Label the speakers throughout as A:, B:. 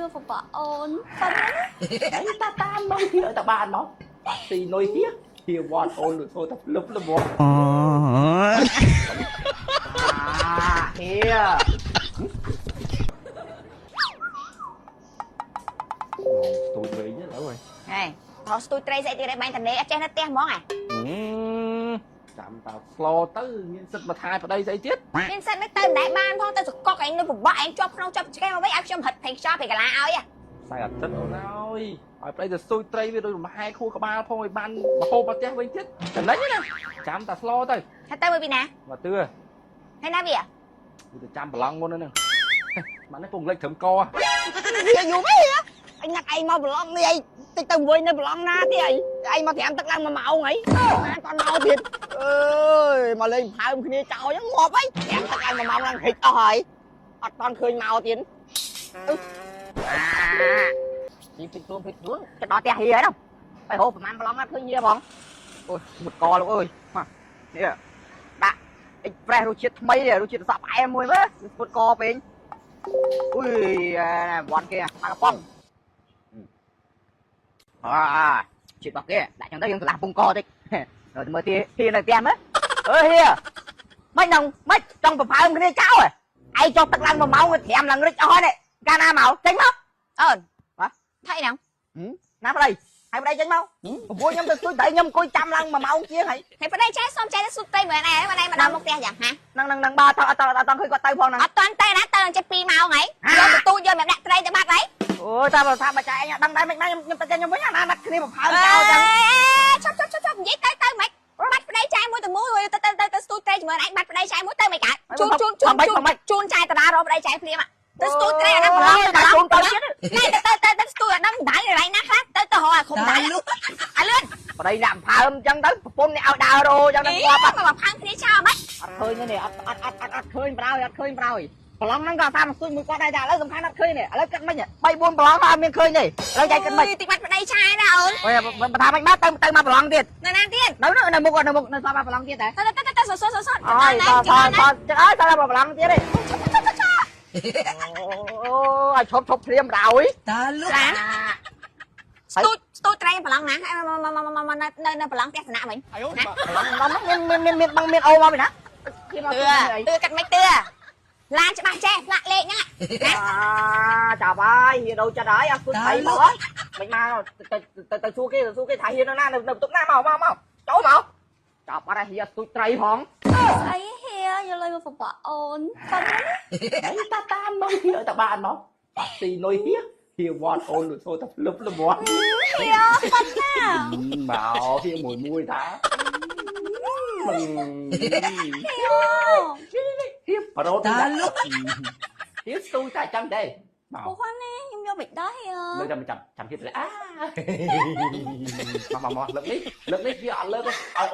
A: មកបបអូនសិនណា
B: តាតាមមកហៀតាបានមកទីនុយហៀហៀវត្តអូនលុយចូលតែលឹបលឹបមកហៀស្ទូចវិញឥឡូវ
A: ហើយថតស្ទូចត្រីស្អីទៀតឯងបាញ់តានេអត់ចេះនៅផ្ទះហ្មង
B: ចាំតាស្លោទៅមានសិទ្ធមកថាប្តីស្អីទៀត
A: មានសិទ្ធមិនទៅមិនដែរបានផងទៅសកកឯងនៅពិបាកឯងជាប់ក្នុងចាប់ឆ្កែមកវិញឲ្យខ្ញុំហិតភ័យខ្យល់ពីកាឡាឲ្យ
B: ស្អីអត់ចិត្តអូនអើយឲ្យប្តីទៅស្ទូចត្រីវាដូចរំហែខួរក្បាលផងឲ្យបានមហូបមកផ្ទះវិញទៀតចំណេញណាចាំតាស្លោទៅ
A: ហើយទៅមើលពីណា
B: មកទឿ
A: ហើយណាវា
B: ទៅចាំប្រឡងមុនហ្នឹងបាននេះពងលេចត្រឹមក
A: វាយូរមែនអញណាក់ឯងមកប្រឡងនេះឯងតិចទៅមួយនៅប្រឡងណាទៀតឯងមកត្រាំទឹកឡើង1ម៉ោងហីបានតមកទៀតអើយមកលេងផើមគ្នាចោលហ្នឹងងាប់ហីត្រាំទឹកឡើង1ម៉ោងឡើងហិចអស់ហើយអត់តន់ឃើញមកទៀតជីភិកខ្លួនទៅដល់ផ្ទះហីហើយនោះไปហូបប្រហែលប្រឡងអត់ឃើញវាផងអូយមុតកលោកអើយនេះដាក់អ៊ីប្រេសរសជាតិថ្មីរសជាតិសក់ផ្អែមមួយមើលមុតកពេញអុយវត្តគេមកកំប៉ុងជាតិរបស់គេដាក់ចឹងទៅយើងឆ្លាស់ពងកតិចrồiមើលទីនៅផ្ទះមើលអើហៀមិនដឹងមិនចង់ប្រផើមគ្នាចោលឯងចុះទឹកឡើង1ម៉ោងត្រាំឡើងរិចអស់ហើយកាលណាមកចេញមកអូនថៃហ្នឹងណាប្តីហើយប្តីចេញមកព្រោះខ្ញុំទៅជួយតែខ្ញុំអង្គុយចាំឡើង1ម៉ោងជាងហើយប្តីចេះសុំចេះទៅស៊ុបត្រីមើលណែមកដល់មុខផ្ទះយ៉ាងហ่ะនឹងបើអត់ឃើញគាត់ទៅផងហ្នឹងអត់តាន់ទៅណាទៅចេះ2ម៉ោងហើយយកទៅទូចយកមកដាក់ត្រីទៅបាត់ហើយអូតែបើថាបច្ចាឯងដឹងដែរមិនខ្ញុំទៅខ្ញុំវិញណាណាត់គ្នាប្រផើចោលចឹងឈប់និយាយទៅមិនបាត់ប្តីចែមួយទៅមួយទៅស្ទូចត្រីជាមួយឯងបាត់ប្តីចែមួយទៅមិនកើតជូនចែតារារកប្តីចែភ្លាមទៅស្ទូចត្រីអាហ្នឹងប្រឡងទៅជូនទៅទៀតទៅស្ទូចអាហ្នឹងដៃកន្លែងណាខ្លះទៅរកអាខុំដៃលឿនប្តីដាក់ផើមចឹងទៅប្រពន្ធនេះឲ្យដើររោចឹងទៅងាប់មកផាំងគ្នាចោលមិនអត់ឃើញទេអត់ឃើញប្រោយប្រឡងហ្នឹងក៏តាមស្ទូចមួយគាត់ដែរតែឥឡូវសំខាន់អត់ឃើញទេឥឡូវគិតមិញ3 4ប្រឡងអត់មានឃើញទេឥឡូវចែកគិតមិញតិចបាត់ប្តីឆាយណាអូនអូយបើថាមិនមកទៅមកប្រឡងទៀតណាទៀតនៅមុខនៅសល់ប្រឡងទៀតតែទៅសសអូយចឹងអើយតែប្រឡងទៀតទេអូយឈប់ព្រាមរោយតើលុកស្ទូចត្រីប្រឡងណានៅប្រឡងផ្ទះសនៈវិញណាប្រឡងមានអូមកវិញណាទឿកាត់មិនទឿឡានច្បាស់ចេះផ្លាក់លេខហ្នឹងចាប់ហើយហៀដូរចិត្តហើយអត់ស្ទូចត្រីមកមិនមកទៅសួរគេថាហៀនៅណានៅបន្ទប់ណាមកចូលមកចាប់អត់ហៀស្ទូចត្រីផងស្អីហៀយកលុយមកបបអូនសិនណា
B: តាតាមមកហៀតាបានមកទីនុយហៀវត្តអូនលុយចូលតែលឹបលឹបមក
A: ហៀសិនណា
B: មកហៀមួយតាមិនហៀប្រូតាលុកហៀស្ទូចតែចាំទេ
A: ពួកគាត់នេះខ្ញុំយកមិនដែរ
B: លើកតែចាំទៀតមកលើកនេះវាអត់លើកទេឲ្យ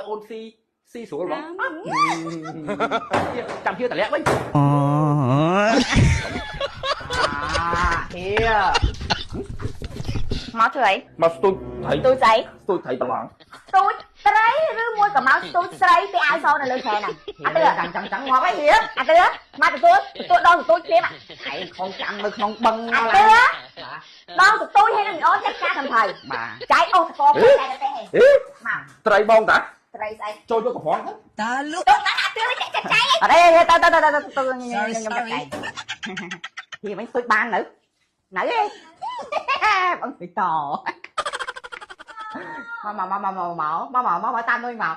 B: អូនស៊ីស្រួលហ្មងចាំទៀតតម្លាក់វិញហៀមកធ្វើអីមកស្ទូចត្រីប្រឡងស្ទូចត្រីឬមួយក៏មកស្ទូចស្រីពីអាវសនៅលើខែហ្នឹងអត់ទេចាំងាប់ហើយហៀអត់ទេមកទទួលដល់ស្ទូចព្រាមឯងខំចាំនៅក្នុងបឹងអត់ទេដល់ស្ទូចហើយនឹងអូនចេះការកំភៃចៃអូសកបចៃទៅទេមកត្រីបងតា
A: ត្រីស្អី
B: ចូលយកកំហង
A: តើលុកទៅណាអត់ទេចាក់ចៃអត់ទេទៅខ្ញុំចាក់ចៃហៀមិនស្ទូចបាននៅឯងបងទៅតមកតាមtôi vào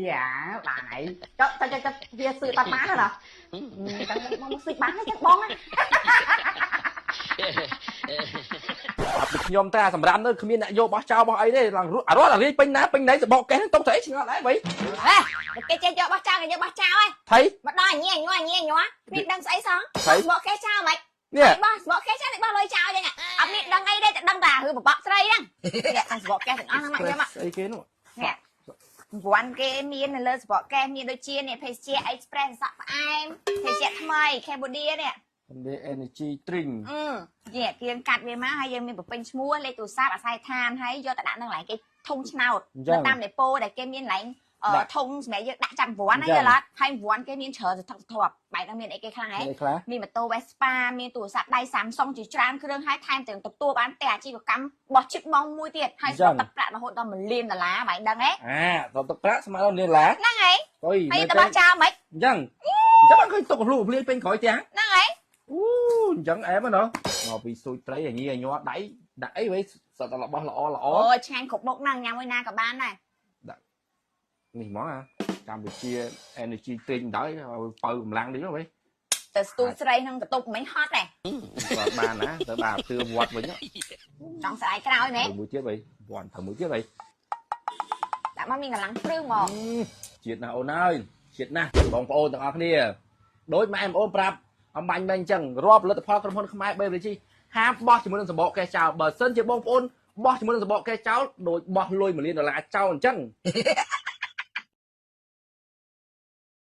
A: dạ bà này cho kia sư tắt má nữa nè mong sư bán nó chắc bon á
B: ខ្ញុំតែសម្រាប់នៅគ្មានអ្នកយកបោះចោលបោះអីទេឡើងរត់រៀងពេញណាពេញណៃសបកកេះទុកស្អីឆ្ងល់ដែរវិញ
A: គេចេះយកបោះចោលគេយកបោះចោលហ៎
B: ថៃ
A: មកដល់ញ៉ាញ៉ាគ្មានដឹងស្អីសោះសបកកេះចោលមិន
B: នេះ
A: បោះសបកកេះចោលបោះលុយចោលចឹងអត់មានដឹងអីទេតែដឹងតែរឿងបបកស្រីហ្នឹងអ្នកសបកកេះទាំងអស់ហ្នឹងមកខ្ញុំ
B: ស្អីគេនោះ
A: នេះវ៉ាន់គេមាននៅលើសបកកេះមានដូចជានេះភេសជ្ជៈ Express សក់ផ្អែមភេសជ្ជៈថ្មី Cambodia នេះ
B: energy drink
A: នេះគេកាត់វាមកហើយយើងមានប្រពេញឈ្មោះលេខទូរស័ព្ទអាស័យដ្ឋានហើយយកទៅដាក់នៅកន្លែងគេធុងឆ្នោតនៅតាមដេប៉ូដែលគេមានកន្លែង
B: thông mẹ giờ đã chặn vốn ấy giờ là hay vốn cái miếng chờ thật thọp bài đang miếng ấy cái khang ấy miếng mà tô Vespa miếng tủ sạc đai Samsung chỉ trang cứ đương hai time từ tập tua bán tè chỉ có cắm bọt chip mong mui tiền hay tập lại mà hội tao mình liên là lá bài đang ấy
C: tập lại mà nó liên lá
B: năng ấy hay tao bán trao mấy
C: chẳng bạn khơi tục lụp liên bên khỏi chán
B: năng ấy
C: chẳng em nữa mà vì xui tráiอย่างงี้nhó đẩy với sợ tao lọ
B: ôi trang cục bốc năng nhà môi na cả ban này
C: mình món Campuchia energy tinh đỡ pơ lăng đi rồi
B: từ tôi đây năng tục mấy hot này
C: bà nè tớ bà chưa quạt vậy nhá
B: trong sài cái nào ấy mẹ
C: buổi chết vậy hoàn thằng buổi chết vậy
B: đã mà mình là lắng prương mà
C: chuyện nào ôn ơi chuyện nè bóng ôn thằng kia đối mà em ôn prap ông bánh bên chẳng rộp lỡ tập hoa con không ai bây giờ chi ham bo chỉ muốn làm bộ cái chào bờ sân chỉ bóng ôn bo chỉ muốn làm bộ cái cháu đội bo lôi mà liên là cháu chẳng